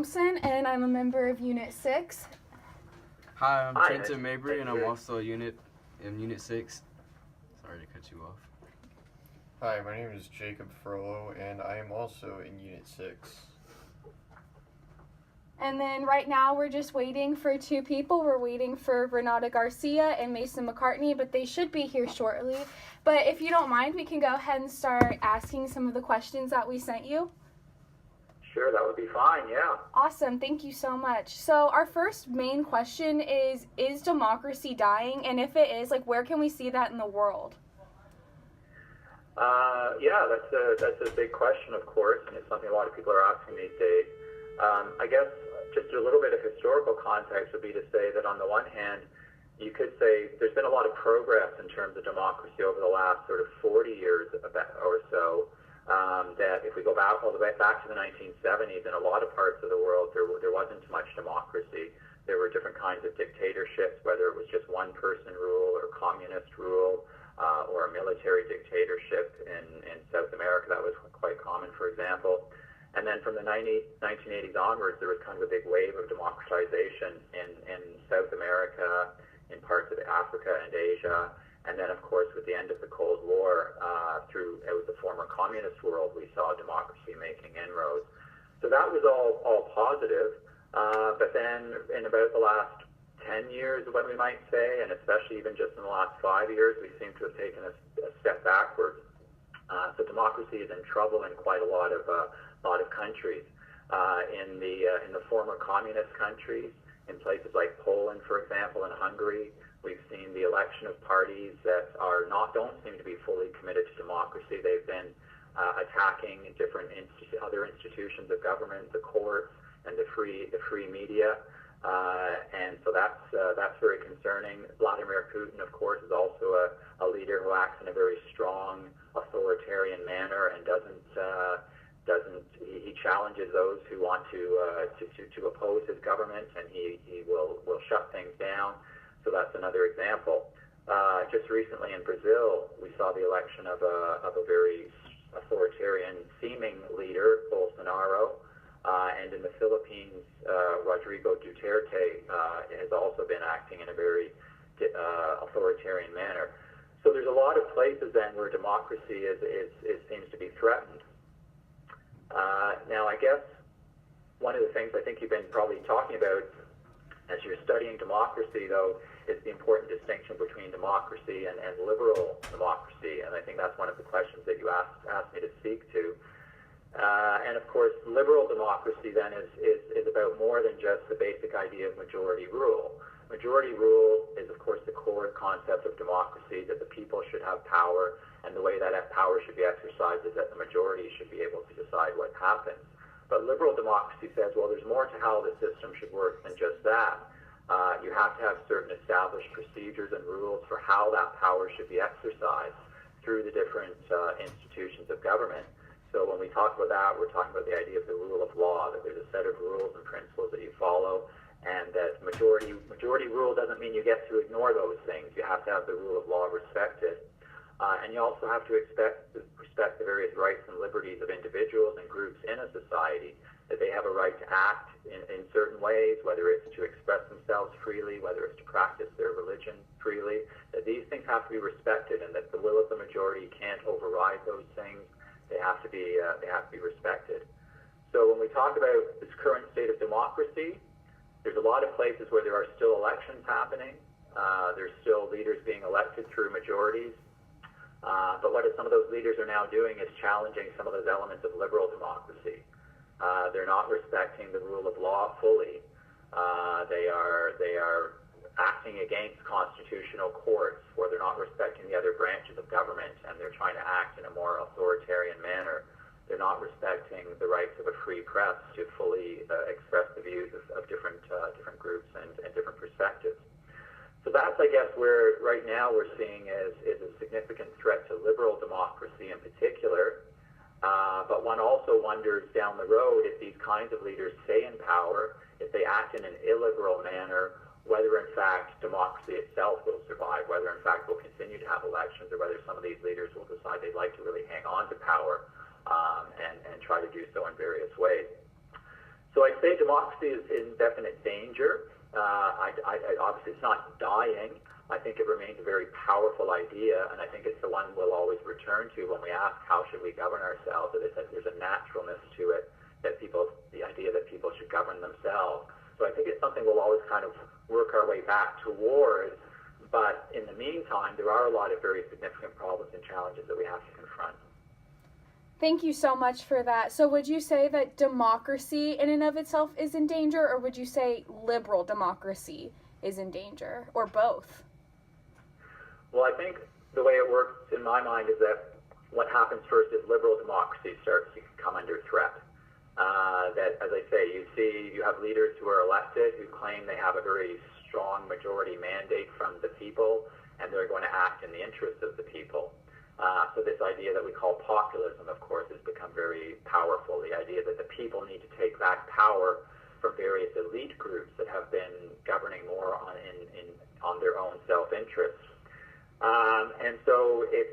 Thompson, and I'm a member of Unit 6. Hi, I'm Trenton Mabry, and I'm also in Unit 6. Sorry to cut you off. Hi, my name is Jacob Furlow, and I am also in Unit 6. And then right now we're just waiting for two people. We're waiting for Renata Garcia and Mason McCartney, but they should be here shortly. But if you don't mind, we can go ahead and start asking some of the questions that we sent you. Sure, that would be fine, yeah. Awesome, thank you so much. So our first main question is democracy dying? And if it is, where can we see that in the world? Yeah, that's a big question, of course, and it's something a lot of people are asking these days. I guess just a little bit of historical context would be to say that on the one hand, you could say there's been a lot of progress in terms of democracy over the last sort of 40 years or so. That if we go back all the way back to the 1970s, in a lot of parts of the world, there wasn't much democracy. There were different kinds of dictatorships, whether it was just one-person rule or communist rule, or a military dictatorship in South America. That was quite common, for example. And then from the 1980s onwards, there was kind of a big wave of democratization in South America, in parts of Africa and Asia. And then, of course, with the end of the Cold War, through the former communist world, we saw democracy making inroads. So that was all positive. But then in about the last 10 years, what we might say, and especially even just in the last 5 years, we seem to have taken a step backwards. So democracy is in trouble in quite a lot of countries. In the former communist countries, in places like Poland, for example, and Hungary, we've seen the election of parties that don't seem to be fully committed to democracy. They've been attacking different other institutions of government, the courts, and the free media. And so that's very concerning. Vladimir Putin, of course, is also a leader who acts in a very strong authoritarian manner and he challenges those who want to oppose his government, and he will shut things down. So that's another example. Just recently in Brazil, we saw the election of a very authoritarian-seeming leader, Bolsonaro. And in the Philippines, Rodrigo Duterte has also been acting in a very authoritarian manner. So there's a lot of places then where democracy seems to be threatened. Now, I guess one of the things I think you've been probably talking about as you're studying democracy, though, is the important distinction between democracy and liberal democracy. And I think that's one of the questions that you asked me to speak to. And of course, liberal democracy then is about more than just the basic idea of majority rule. Majority rule is, of course, the core concept of democracy, that the people should have power, and the way that power should be exercised is that the majority should be able to decide what happens. But liberal democracy says, well, there's more to how the system should work than just that. You have to have certain established procedures and rules for how that power should be exercised through the different institutions of government. So when we talk about that, we're talking about the idea of the rule of law, that there's a set of rules and principles that you follow, and that majority rule doesn't mean you get to ignore those things. You have to have the rule of law respected. And you also have to respect the various rights and liberties of individuals and groups in a society, that they have a right to act in certain ways, whether it's to express themselves freely, whether it's to practice their religion freely, that these things have to be respected, and that the will of the majority can't override those things. They have to be respected. So when we talk about this current state of democracy, there's a lot of places where there are still elections happening. There's still leaders being elected through majorities. But what some of those leaders are now doing is challenging some of those elements of liberal democracy. They're not respecting the rule of law fully. They are acting against constitutional courts, where they're not respecting the other branches of government, and they're trying to act in a more authoritarian manner. They're not respecting the rights of a free press to fully express the views of different groups and different perspectives. So that's, I guess, where right now we're seeing is a significant threat to liberal democracy in particular. But one also wonders down the road, if these kinds of leaders stay in power, if they act in an illiberal manner, whether in fact democracy itself will survive, whether in fact we'll continue to have elections, or whether some of these leaders will decide they'd like to really hang on to power and try to do so in various ways. So I'd say democracy is in definite danger. Obviously, it's not dying. I think it remains a very powerful idea, and I think it's the one we'll always return to when we ask how should we govern ourselves. There's a naturalness to it, the idea that people should govern themselves. So I think it's something we'll always kind of work our way back towards, but in the meantime, there are a lot of very significant problems and challenges that we have to confront. Thank you so much for that. So would you say that democracy in and of itself is in danger, or would you say liberal democracy is in danger, or both? Well, I think the way it works in my mind is that what happens first is liberal democracy starts to come under threat. That, as I say, you have leaders who are elected who claim they have a very strong majority mandate from the people, and they're going to act in the interest of the people. So this idea that we call populism, of course, has become very powerful. The idea that the people need to take back power from various elite groups that have been governing more on their own self-interest.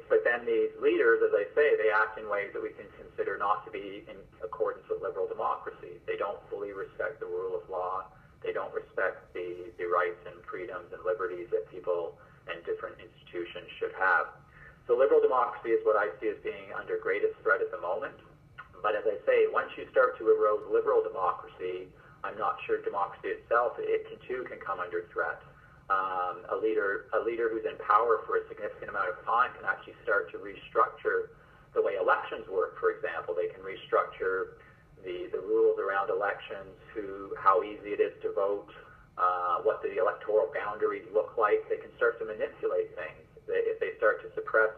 But then these leaders, as I say, they act in ways that we can consider not to be in accordance with liberal democracy. They don't fully respect the rule of law. They don't respect the rights and freedoms and liberties that people and different institutions should have. So liberal democracy is what I see as being under greatest threat at the moment. But as I say, once you start to erode liberal democracy, I'm not sure democracy itself, too can come under threat. A leader who's in power for a significant amount of time can actually start to restructure the way elections work, for example. They can restructure the rules around elections, how easy it is to vote, what the electoral boundaries look like. They can start to manipulate things. If they start to suppress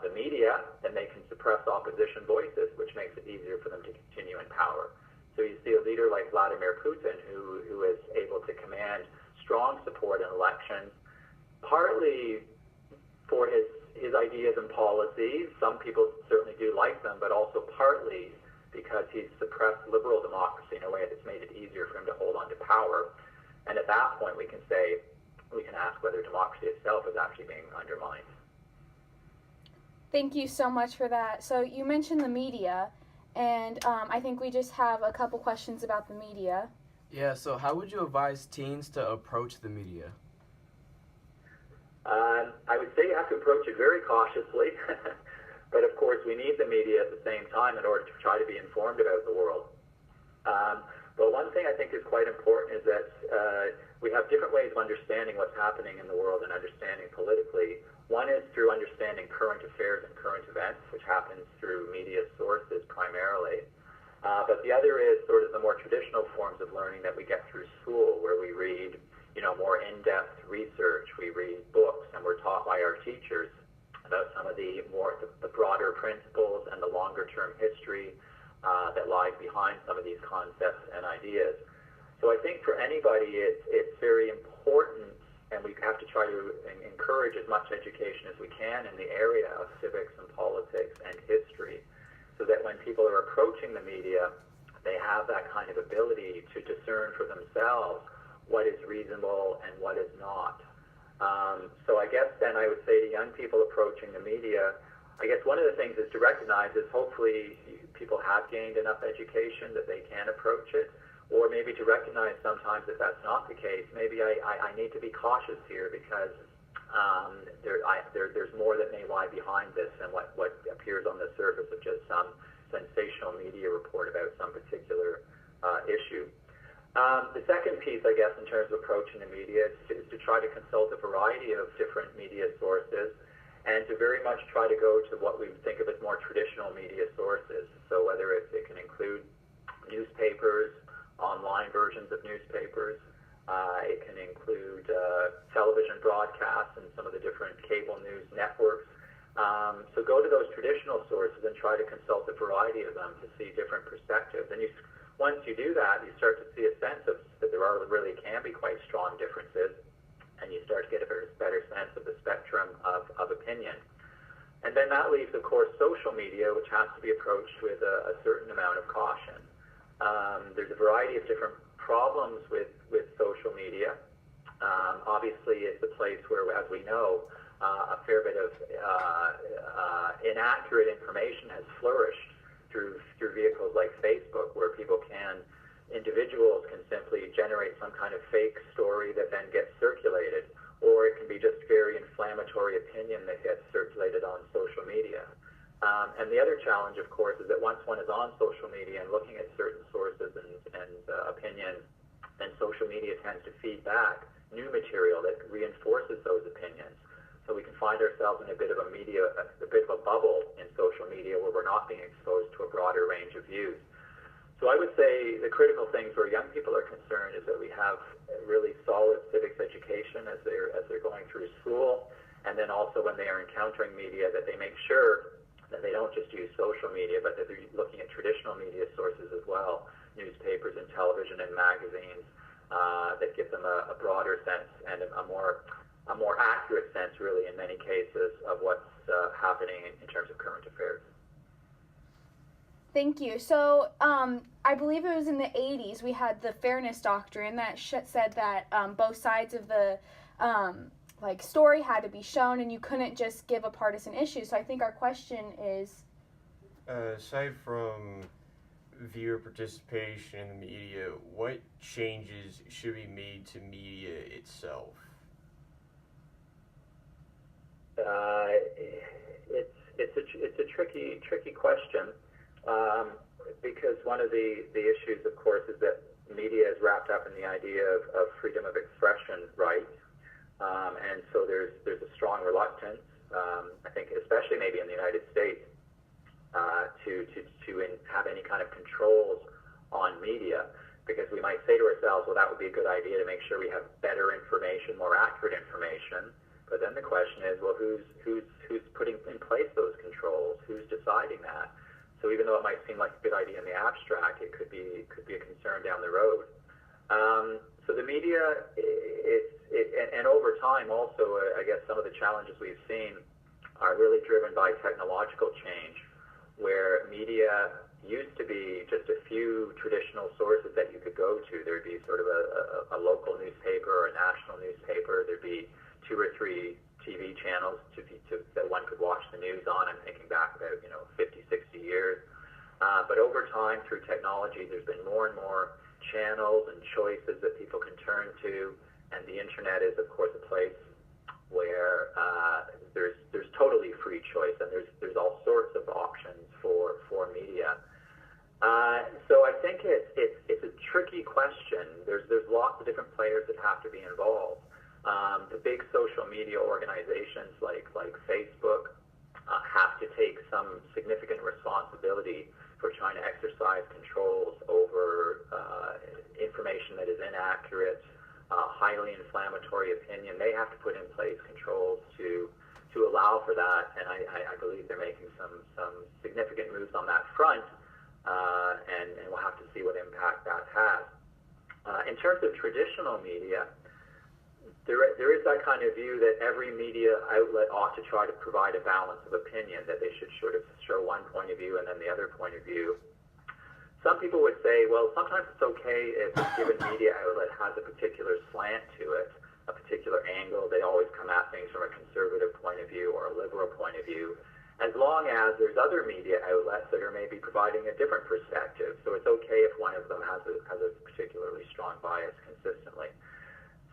the media, then they can suppress opposition voices, which makes it easier for them to continue in power. So you see a leader like Vladimir Putin who is able to command strong support in elections, partly for his ideas and policies. Some people certainly do like them, but also partly because he's suppressed liberal democracy in a way that's made it easier for him to hold on to power. And at that point, we can ask whether democracy itself is actually being undermined. Thank you so much for that. So you mentioned the media, and I think we just have a couple questions about the media. Yeah, so how would you advise teens to approach the media? I would say you have to approach it very cautiously, but of course we need the media at the same time in order to try to be informed about the world. But one thing I think is quite important is that we have different ways of understanding what's happening in the world and understanding politically. One is through understanding current affairs and current events, which happens through media sources primarily. But the other is sort of the more traditional forms of learning that we get through school, where we read, more in-depth research. We read books, and we're taught by our teachers about some of the broader principles and the longer-term history that lies behind some of these concepts and ideas. So I think for anybody, it's very important, and we have to try to encourage as much education as we can in the area of civics and politics and history, so that when people are approaching the media, they have that kind of ability to discern for themselves what is reasonable and what is not. So I guess then I would say to young people approaching the media, I guess one of the things is to recognize is hopefully people have gained enough education that they can approach it, or maybe to recognize sometimes that that's not the case. Maybe I need to be cautious here because there's more that may lie behind this than what appears on the surface of just some sensational media report about some particular issue. The second piece, I guess, in terms of approaching the media is to try to consult a variety of different media sources, and to very much try to go to what we think of as more traditional media sources. So whether it can include newspapers, online versions of newspapers, it can include television broadcasts and some of the different cable news networks. So go to those traditional sources and try to consult a variety of them to see different perspectives. And once you do that, you start to see a sense of that there really can be quite strong differences, and you start to get a better sense of the spectrum of opinion. And then that leaves, of course, social media, which has to be approached with a certain amount of caution. There's a variety of different problems with social media. Obviously, it's a place where, as we know, a fair bit of inaccurate information has flourished through vehicles like Facebook, where people can individuals can simply generate some kind of fake story that then gets circulated, or it can be just very inflammatory opinion that gets circulated on social media. And the other challenge, of course, is that once one is on social media and looking at certain sources and opinions, then social media tends to feed back new material that reinforces those opinions. So we can find ourselves in a bit of a bubble in social media where we're not being exposed to a broader range of views. So I would say the critical things where young people are concerned is that we have a really solid civics education as they're going through school, and then also when they are encountering media that they make sure that they don't just use social media, but that they're looking at traditional media sources as well, newspapers and television and magazines, that give them a broader sense and a more accurate sense, really, in many cases, of what's happening in terms of current affairs. Thank you. So I believe it was in the 80s we had the fairness doctrine that said that both sides of the story had to be shown and you couldn't just give a partisan issue. So I think our question is... aside from viewer participation in the media, what changes should be made to media itself? It's a tricky question. Because one of the issues, of course, is that media is wrapped up in the idea of freedom of expression rights, and so there's a strong reluctance, I think, especially maybe in the United States, to have any kind of controls on media, because we might say to ourselves, well, that would be a good idea to make sure we have better information, more accurate information. But then the question is, well, who's putting in place those controls? Who's deciding that? So even though it might seem like a good idea in the abstract, it could be a concern down the road. So the media, and over time also, I guess some of the challenges we've seen are really driven by technological change, where media used to be just a few traditional sources that you could go to. There'd be sort of a local newspaper or a national newspaper. There'd be 2 or 3 TV channels that one could watch the news on. I'm thinking back about 50, 60 years. But over time, through technology, there's been more and more channels and choices that people can turn to, and the internet is, of course, a place where there's totally free choice, and there's all sorts of options for media. So I think it's a tricky question. There's lots of different players that have to be involved. The big social media organizations like Facebook have to take some significant responsibility for trying to exercise controls over information that is inaccurate, highly inflammatory opinion. They have to put in place controls to allow for that, and I believe they're making some significant moves on that front, and we'll have to see what impact that has. In terms of traditional media, there is that kind of view that every media outlet ought to try to provide a balance of opinion, that they should sort of show one point of view and then the other point of view. Some people would say, well, sometimes it's okay if a given media outlet has a particular slant to it, a particular angle. They always come at things from a conservative point of view or a liberal point of view, as long as there's other media outlets that are maybe providing a different perspective. So it's okay if one of them has a particularly strong bias consistently.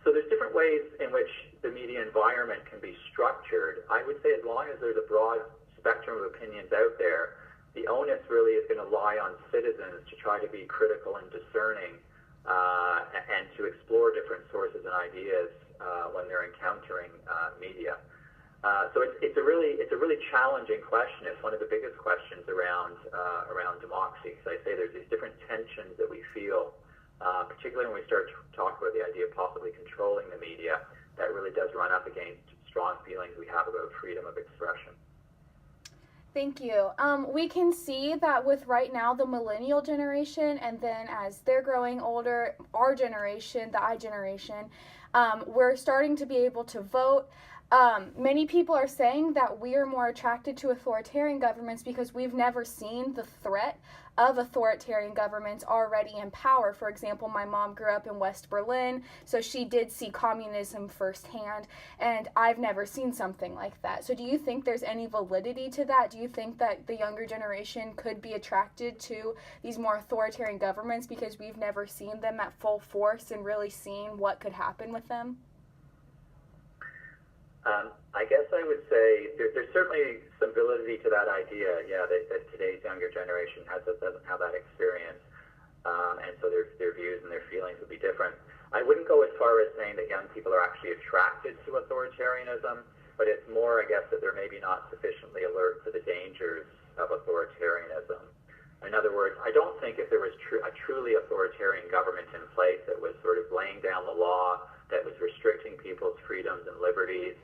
So there's different ways in which the media environment can be structured. I would say as long as there's a broad spectrum of opinions out there, the onus really is going to lie on citizens to try to be critical and discerning, and to explore different sources and ideas when they're encountering media. So it's a really challenging question. It's one of the biggest questions around democracy. So I say there's these different tensions that we feel, particularly when we start to talk about the idea of possibly controlling the media. That really does run up against strong feelings we have about freedom of expression. Thank you. We can see that with right now the millennial generation, and then as they're growing older, our generation, the I generation, we're starting to be able to vote. Many people are saying that we are more attracted to authoritarian governments because we've never seen the threat of authoritarian governments already in power. For example, my mom grew up in West Berlin, so she did see communism firsthand, and I've never seen something like that. So do you think there's any validity to that? Do you think that the younger generation could be attracted to these more authoritarian governments because we've never seen them at full force and really seen what could happen with them? I guess I would say there's certainly some validity to that idea, that today's younger generation doesn't have that experience, and so their views and their feelings would be different. I wouldn't go as far as saying that young people are actually attracted to authoritarianism, but it's more, I guess, that they're maybe not sufficiently alert to the dangers of authoritarianism. In other words, I don't think if there was a truly authoritarian government in place that was sort of laying down the law, that was restricting people's freedoms and liberties,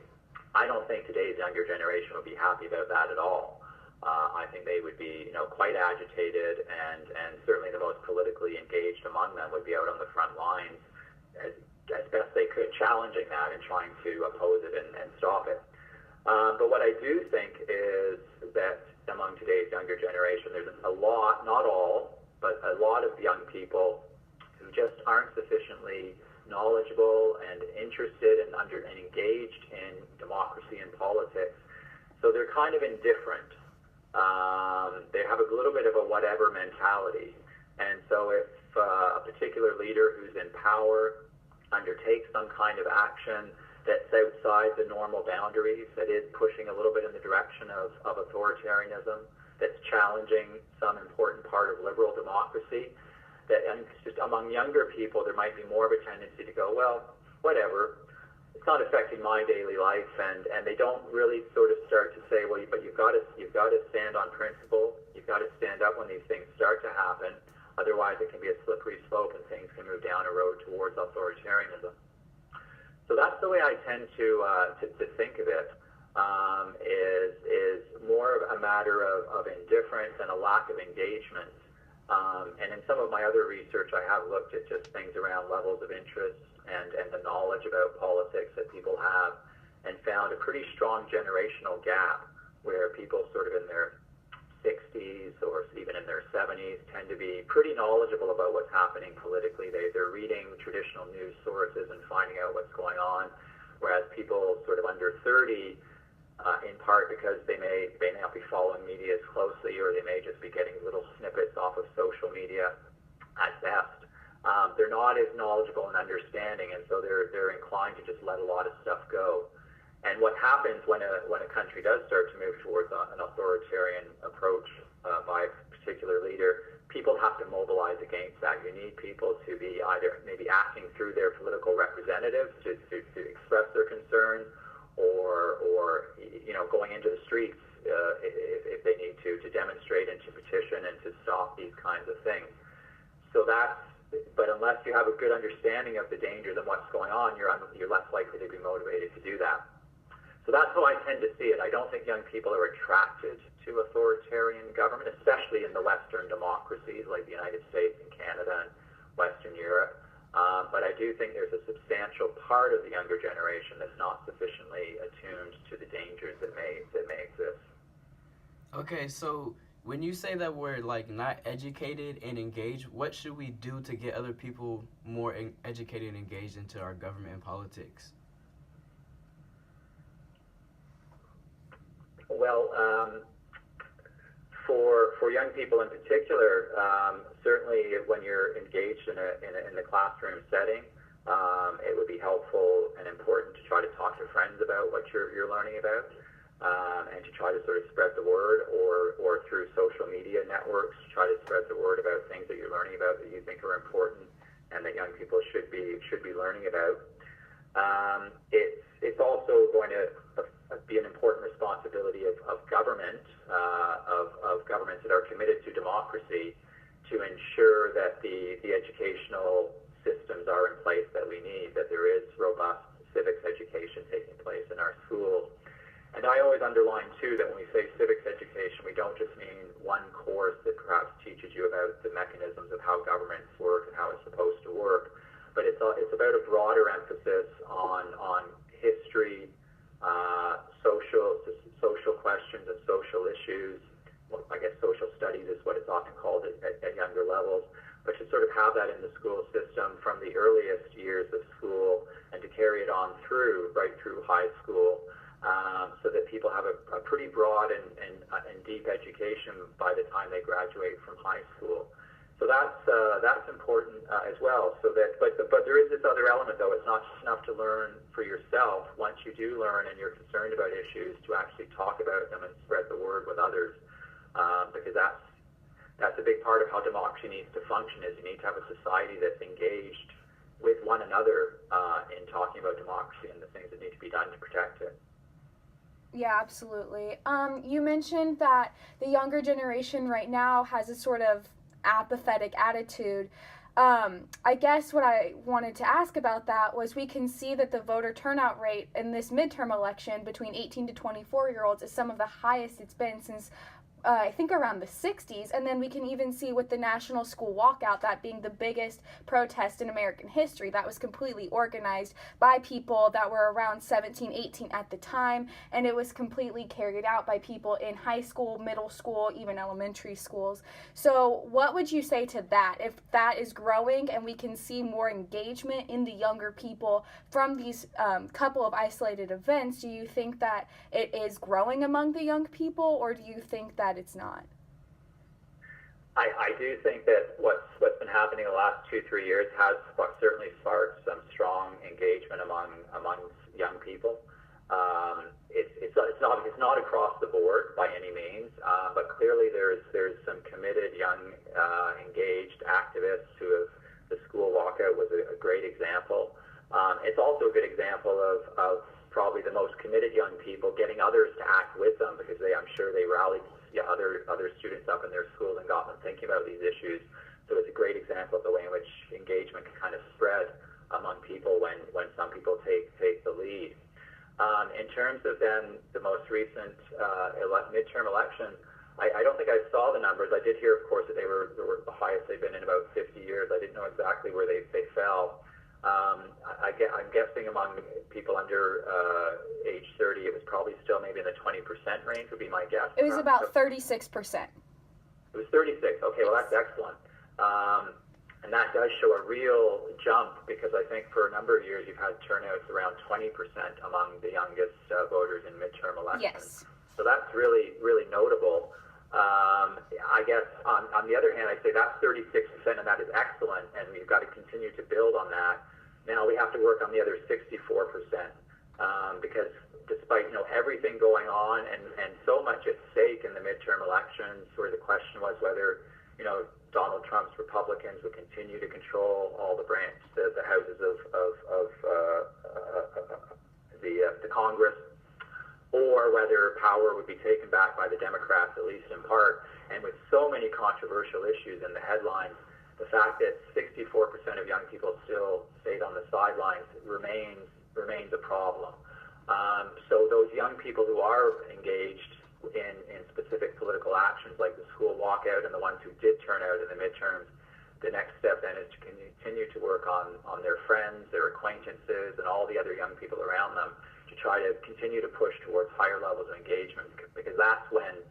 I don't think today's younger generation would be happy about that at all. I think they would be, quite agitated, and certainly the most politically engaged among them would be out on the front lines as best they could, challenging that and trying to oppose it and stop it. But what I do think is that among today's younger generation, there's a lot, not all, but a lot of young people who just aren't sufficiently knowledgeable and interested and engaged in democracy and politics. So they're kind of indifferent. They have a little bit of a whatever mentality. And so if a particular leader who's in power undertakes some kind of action that's outside the normal boundaries, that is pushing a little bit in the direction of authoritarianism, that's challenging some important part of liberal democracy, and just among younger people, there might be more of a tendency to go, well, whatever, it's not affecting my daily life, and they don't really sort of start to say, well, but you've got to stand on principle, you've got to stand up when these things start to happen, otherwise it can be a slippery slope and things can move down a road towards authoritarianism. So that's the way I tend to think of it, is more of a matter of indifference and a lack of engagement. And in some of my other research, I have looked at just things around levels of interest and the knowledge about politics that people have, and found a pretty strong generational gap where people sort of in their 60s or even in their 70s tend to be pretty knowledgeable about what's happening politically. They're reading traditional news sources and finding out what's going on, whereas people sort of under 30, in part because they may not be following media as closely, or they may just be getting little snippets off of social media at best. They're not as knowledgeable and understanding, and so they're inclined to just let a lot of stuff go. And what happens when a country does start to move towards an authoritarian approach by a particular leader, people have to mobilize against that. You need people to be either maybe acting through their political representatives to express their concerns, or going into the streets if they need to demonstrate and to petition and to stop these kinds of things. But unless you have a good understanding of the dangers and what's going on, you're less likely to be motivated to do that. So that's how I tend to see it. I don't think young people are attracted to authoritarian government, especially in the Western democracies like the United States and Canada and Western Europe. But I do think there's a substantial part of the younger generation that's not sufficiently attuned to the dangers that may exist. Okay, so when you say that we're not educated and engaged, what should we do to get other people more educated and engaged into our government and politics? Well, for young people in particular, certainly when you're engaged in the classroom setting, it would be helpful and important to try to talk to friends about what you're learning about, and to try to sort of spread the word, or through social media networks, try to spread the word about things that you're learning about that you think are important and that young people should be learning about. It's also going to be an important responsibility of government, of governments that are committed to democracy, to ensure that the educational systems are in place that we need, that there is robust civics education taking place in our schools. And I always underline, too, that when we say civics education, we don't just mean one course that perhaps teaches you about the mechanisms of how governments work and how it's supposed to work, but it's about a broader emphasis on history, social questions and social issues. Well, I guess social studies is what it's often called at younger levels, but to sort of have that in the school system from the earliest years of school and to carry it on right through high school, so that people have a pretty broad and deep education by the time they graduate from high school. So that's important as well. So that, but there is this other element though. It's not just enough to learn for yourself. Once you do learn and you're concerned about issues, to actually talk about them and spread the word with others, because that's a big part of how democracy needs to function. Is you need to have a society that's engaged with one another in talking about democracy and the things that need to be done to protect it. Yeah, absolutely. You mentioned that the younger generation right now has a sort of apathetic attitude. I guess what I wanted to ask about that was, we can see that the voter turnout rate in this midterm election between 18 to 24-year-olds is some of the highest it's been since I think around the 60s, and then we can even see with the National School Walkout, that being the biggest protest in American history, that was completely organized by people that were around 17, 18 at the time, and it was completely carried out by people in high school, middle school, even elementary schools. So what would you say to that? If that is growing and we can see more engagement in the younger people from these couple of isolated events, do you think that it is growing among the young people, or do you think that it's not? I do think that what's been happening the last 2-3 years has certainly sparked some strong engagement among young people. It's not across the board by any means, but clearly there's some committed young engaged activists who have. The school walkout was a great example. It's also a good example of probably the most committed young people getting others to act with them, because I'm sure they rallied other students up in their school and got them thinking about these issues. So it's a great example of the way in which engagement can kind of spread among people when some people take the lead. In terms of then the most recent midterm election, I don't think I saw the numbers. I did hear, of course, that they were the highest they've been in about 50 years. I didn't know exactly where they fell. I'm guessing among people under age 30, it was probably still maybe in the 20% range would be my guess. It was about 36%. It was 36. Okay, well, that's excellent. And that does show a real jump, because I think for a number of years you've had turnouts around 20% among the youngest voters in midterm elections. Yes. So that's really, really notable. I guess on the other hand, I'd say that's 36%, and that is excellent, and we've got to continue to build on that. Now we have to work on the other 64%, because despite everything going on and so much at stake in the midterm elections, where the question was whether Donald Trump's Republicans would continue to control all the houses of the Congress, or whether power would be taken back by the Democrats, at least in part. And with so many controversial issues in the headlines, the fact that 64% of young people still stayed on the sidelines remains a problem. So those young people who are engaged in specific political actions like the school walkout and the ones who did turn out in the midterms, the next step then is to continue to work on their friends, their acquaintances, and all the other young people around them, to try to continue to push towards higher levels of engagement, because that's when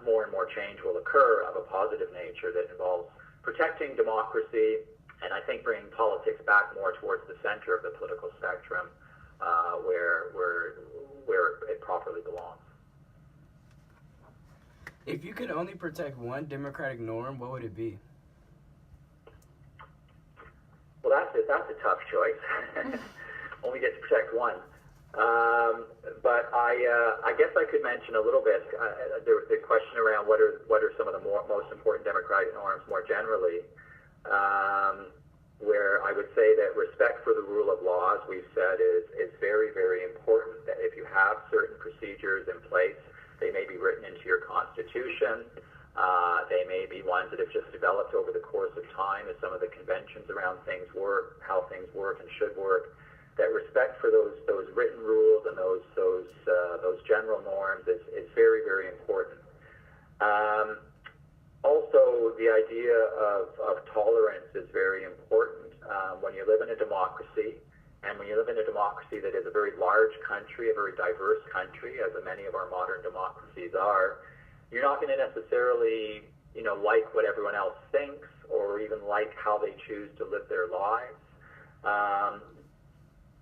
more and more change will occur of a positive nature that involves protecting democracy, and I think bringing politics back more towards the center of the political spectrum, where it properly belongs. If you could only protect one democratic norm, what would it be? Well, that's a tough choice. Only get to protect one. But I guess I could mention a little bit the question around what are some of the most important democratic norms more generally, where I would say that respect for the rule of law, as we've said, is very, very important. That if you have certain procedures in place, they may be written into your constitution. They may be ones that have just developed over the course of time as some of the conventions around things work, how things work and should work. That respect for those written rules and those general norms is very, very important. Also, the idea of tolerance is very important. When you live in a democracy And when you live in a democracy that is a very large country, a very diverse country, as many of our modern democracies are, you're not going to necessarily, like what everyone else thinks or even like how they choose to live their lives.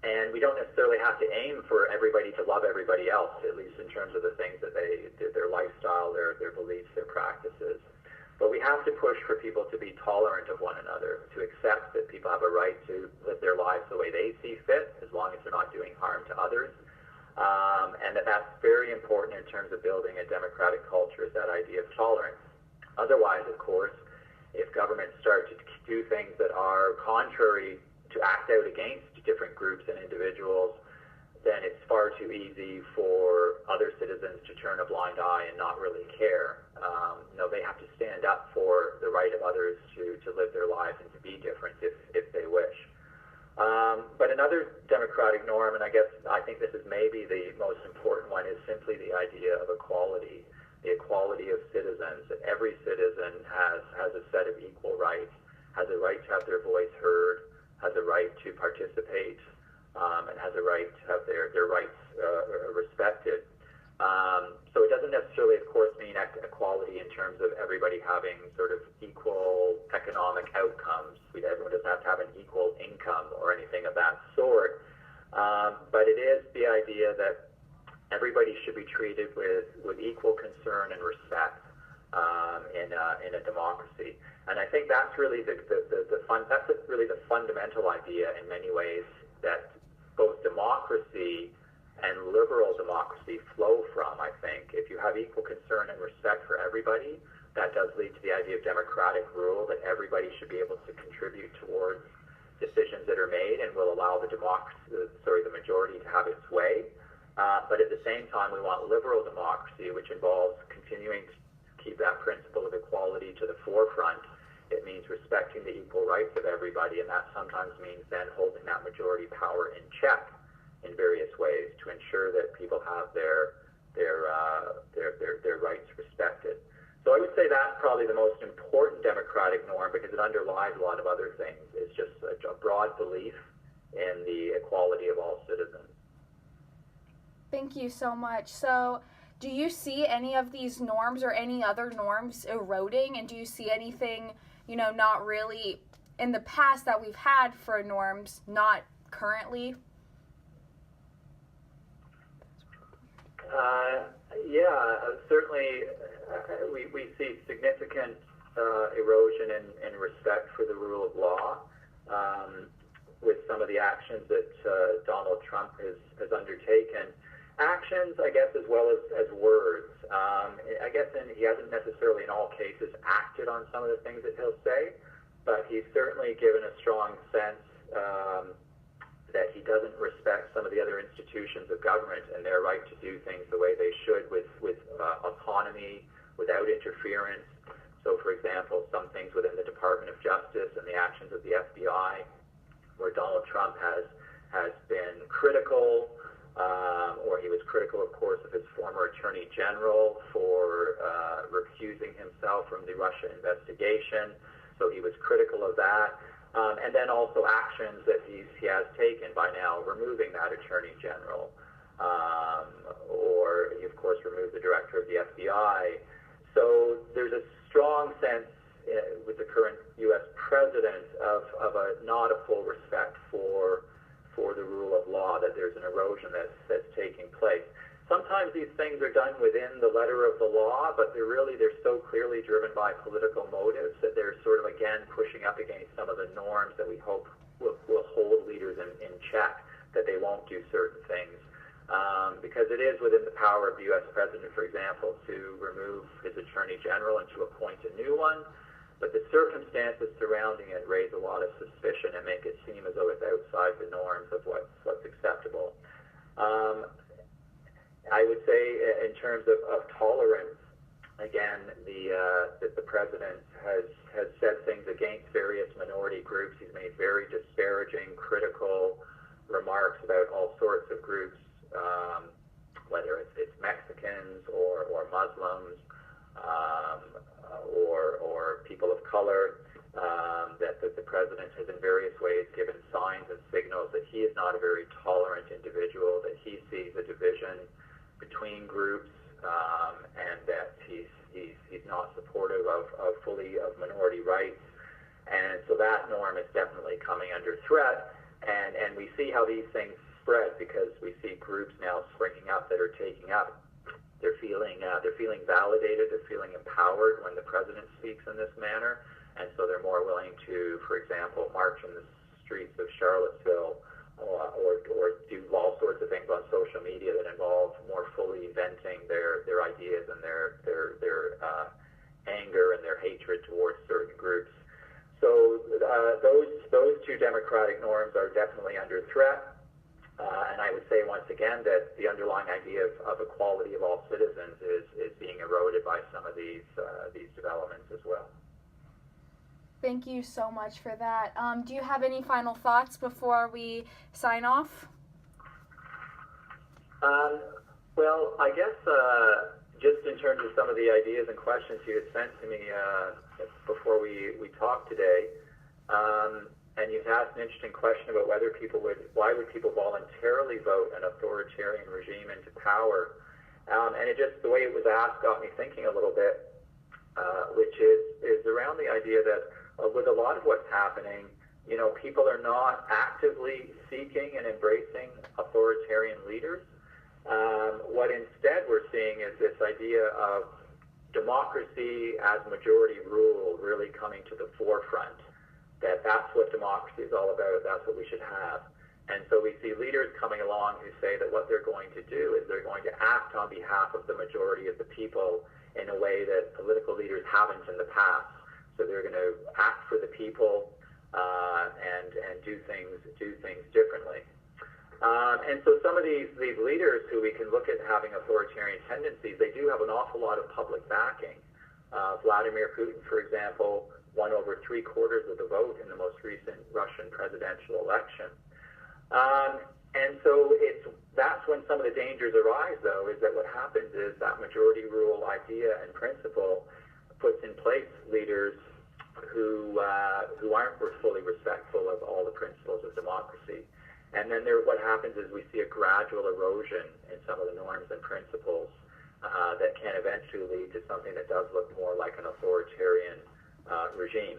And we don't necessarily have to aim for everybody to love everybody else, at least in terms of the things that their lifestyle, their beliefs, their practices. But we have to push for people to be tolerant of one another, to accept that people have a right to live their lives the way they see fit, as long as they're not doing harm to others. And that's very important in terms of building a democratic culture, is that idea of tolerance. Otherwise, of course, if governments start to do things that are contrary, to act out against different groups and individuals, then it's far too easy for other citizens to turn a blind eye and not really care. They have to stand up for the right of others to live their lives and to be different if they wish. But another democratic norm, and I think this is maybe the most important one, is simply the idea of equality, the equality of citizens. That every citizen has a set of equal rights, has a right to have their voice heard, has a right to participate, and has a right to have their rights respected. So it doesn't necessarily, of course, mean equality in terms of everybody having sort of equal economic outcomes. Everyone doesn't have to have an equal income or anything of that sort. But it is the idea that everybody should be treated with equal concern and respect in a democracy. And I think that's really the fundamental idea in many ways that both democracy and liberal democracy flow from. I think if you have equal concern and respect for everybody, that does lead to the idea of democratic rule, that everybody should be able to contribute towards decisions that are made and will allow the majority to have its way. But at the same time, we want liberal democracy, which involves continuing to keep that principle of equality to the forefront. It means respecting the equal rights of everybody, and that sometimes means then holding that majority power in check in various ways to ensure that people have their rights respected. So I would say that's probably the most important democratic norm, because it underlies a lot of other things. It's just a broad belief in the equality of all citizens. Thank you so much. So do you see any of these norms or any other norms eroding? And do you see anything, not really in the past that we've had for norms, not currently? Certainly we see significant erosion in respect for the rule of law with some of the actions that Donald Trump has undertaken. Actions, I guess, as well as words. I guess he hasn't necessarily in all cases acted on some of the things that he'll say, but he's certainly given a strong sense that he doesn't respect some of the other institutions of government and their right to do things the way they should with autonomy, without interference. So, for example, some things within the Department of Justice and the actions of the FBI, where Donald Trump has been critical, or he was critical, of course, of his former Attorney General for recusing himself from the Russia investigation. So he was critical of that. And then also actions that he has taken by now, removing that Attorney General, or he, of course, removed the Director of the FBI. So there's a strong sense with the current U.S. President of not a full respect for the rule of law, that there's an erosion that's taking place. Sometimes these things are done within the letter of the law, but they're so clearly driven by political motives that they're sort of, again, pushing up against some of the norms that we hope will hold leaders in check, that they won't do certain things. Because it is within the power of the U.S. President, for example, to remove his Attorney General and to appoint a new one, but the circumstances surrounding it raise a lot of suspicion and make it seem as though it's outside the norms of what's acceptable. I would say, in terms of tolerance, again, the president has said things against various minority groups. He's made very disparaging, critical remarks about all sorts of groups, whether it's Mexicans or Muslims or people of color. That the president has in various ways given signs and signals that he is not a very tolerant individual, that he sees a division between groups, and that he's not supportive of minority rights. And so that norm is definitely coming under threat. And we see how these things spread, because we see groups now springing up that are taking up. They're feeling validated, they're feeling empowered when the president speaks in this manner, and so they're more willing to, for example, march in the streets of Charlottesville, or do all sorts of things on social media that involve more fully venting their ideas and their anger and their hatred towards certain groups. So those two democratic norms are definitely under threat. And I would say once again that the underlying idea of equality of all citizens is being eroded by some of these developments as well. Thank you so much for that. Do you have any final thoughts before we sign off? Well, I guess just in terms of some of the ideas and questions you had sent to me before we talked today, and you've asked an interesting question about why would people voluntarily vote an authoritarian regime into power? And the way it was asked got me thinking a little bit, which is around the idea that with a lot of what's happening, people are not actively seeking and embracing authoritarian leaders. What instead we're seeing is this idea of democracy as majority rule really coming to the forefront. That's what democracy is all about, that's what we should have. And so we see leaders coming along who say that what they're going to do is they're going to act on behalf of the majority of the people in a way that political leaders haven't in the past. So they're going to act for the people and do things differently. And so some of these leaders who we can look at having authoritarian tendencies, they do have an awful lot of public backing. Vladimir Putin, for example, won over 3/4 of the vote in the most recent Russian presidential election. And so that's when some of the dangers arise, though, is that what happens is that majority rule idea and principle puts in place leaders who aren't fully respectful of all the principles of democracy. And then what happens is we see a gradual erosion in some of the norms and principles that can eventually lead to something that does look more like an authoritarian regime.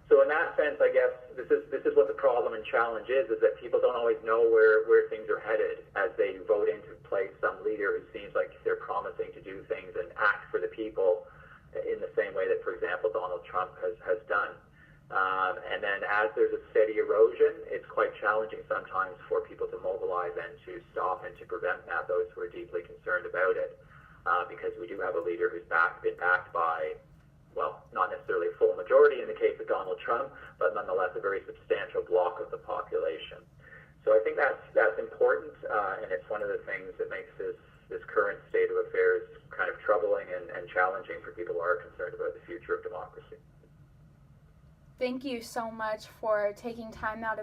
So in that sense, I guess this is what the problem and challenge is that people don't always know where things are headed as they vote into place some leader who seems like they're promising to do things and act for the people in the same way that, for example, Donald Trump has done. And then as there's a steady erosion, it's quite challenging sometimes for people to mobilize and to stop and to prevent that, those who are deeply concerned about it, because we do have a leader who's been backed by, well, not necessarily a full majority in the case of Donald Trump, but nonetheless a very substantial block of the population. So I think that's important, and it's one of the things that makes this current state of affairs kind of troubling and challenging for people who are concerned about the future of democracy. Thank you so much for taking time out of